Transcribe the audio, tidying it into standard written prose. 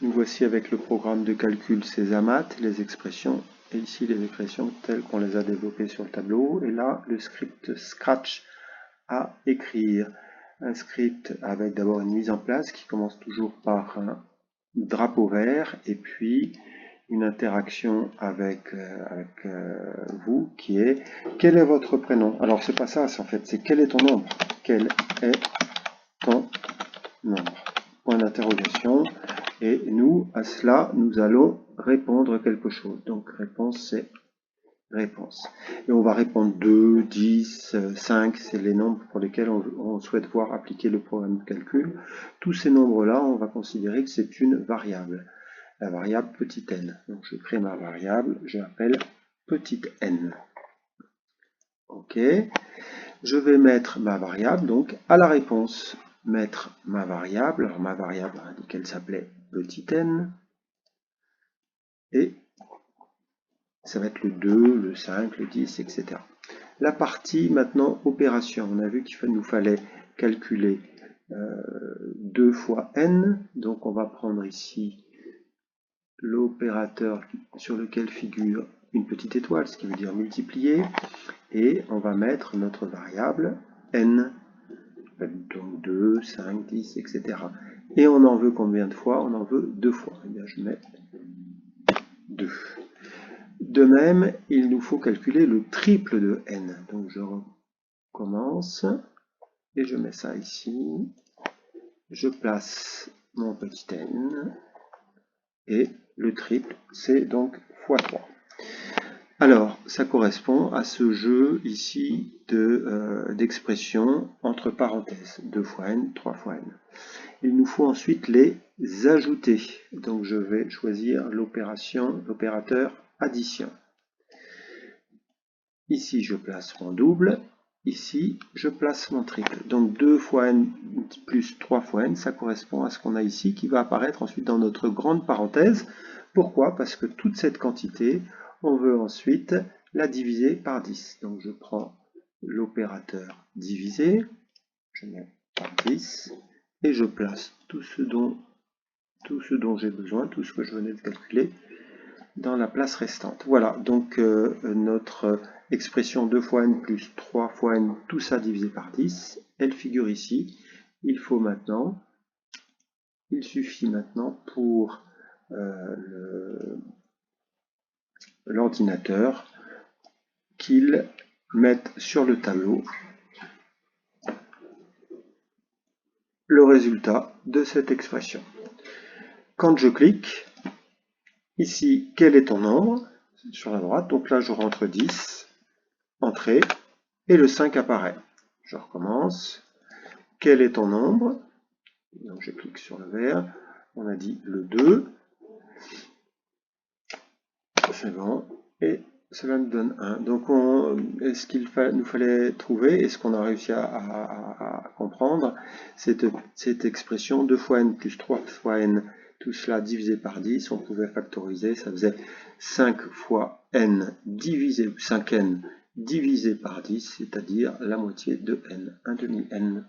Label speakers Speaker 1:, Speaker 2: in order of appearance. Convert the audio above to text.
Speaker 1: Nous voici avec le programme de calcul Césamat, les expressions, et ici les expressions telles qu'on les a développées sur le tableau, et là le script Scratch à écrire. Un script avec d'abord une mise en place qui commence toujours par un drapeau vert, et puis une interaction avec vous qui est quel est votre prénom. Alors c'est pas ça, en fait, c'est quel est ton nombre. Quel est ton nombre. Point d'interrogation. Et nous, à cela, nous allons répondre quelque chose. Donc, réponse, c'est réponse. Et on va répondre 2, 10, 5, c'est les nombres pour lesquels on souhaite voir appliquer le programme de calcul. Tous ces nombres-là, on va considérer que c'est une variable. La variable petit n. Donc, je crée ma variable, je l'appelle petit n. OK. Je vais mettre ma variable, donc, à la réponse. Mettre ma variable. Alors, ma variable, on a dit qu'elle s'appelait petit n. Et ça va être le 2, le 5, le 10, etc. La partie maintenant opération. On a vu qu'il nous fallait calculer 2 fois n. Donc on va prendre ici l'opérateur sur lequel figure une petite étoile, ce qui veut dire multiplier. Et on va mettre notre variable n. Donc 2, 5, 10, etc. Et on en veut combien de fois? On en veut 2 fois. Eh bien, je mets 2. De même, il nous faut calculer le triple de n. Donc je recommence et je mets ça ici. Je place mon petit n et le triple, c'est donc x3. Alors, ça correspond à ce jeu ici d'expressions entre parenthèses. 2 fois n, 3 fois n. Il nous faut ensuite les ajouter. Donc je vais choisir l'opérateur addition. Ici, je place mon double. Ici, je place mon triple. Donc 2 fois n plus 3 fois n, ça correspond à ce qu'on a ici, qui va apparaître ensuite dans notre grande parenthèse. Pourquoi? Parce que toute cette quantité, on veut ensuite la diviser par 10. Donc je prends l'opérateur diviser, je mets par 10, et je place tout ce dont j'ai besoin, tout ce que je venais de calculer, dans la place restante. Voilà, donc notre expression 2 fois n plus 3 fois n, tout ça divisé par 10, elle figure ici. Il suffit maintenant pour l'ordinateur qu'il mette sur le tableau le résultat de cette expression. Quand je clique, ici, quel est ton nombre? Sur la droite, donc là je rentre 10, entrée, et le 5 apparaît. Je recommence. Quel est ton nombre? Donc je clique sur le vert. On a dit le 2. C'est bon. Et cela nous donne 1. Donc est-ce qu'il nous fallait trouver, est-ce qu'on a réussi à comprendre cette expression 2 fois n plus 3 fois n, tout cela divisé par 10, on pouvait factoriser, ça faisait 5 fois n divisé, 5n divisé par 10, c'est-à-dire la moitié de n, 1 demi n.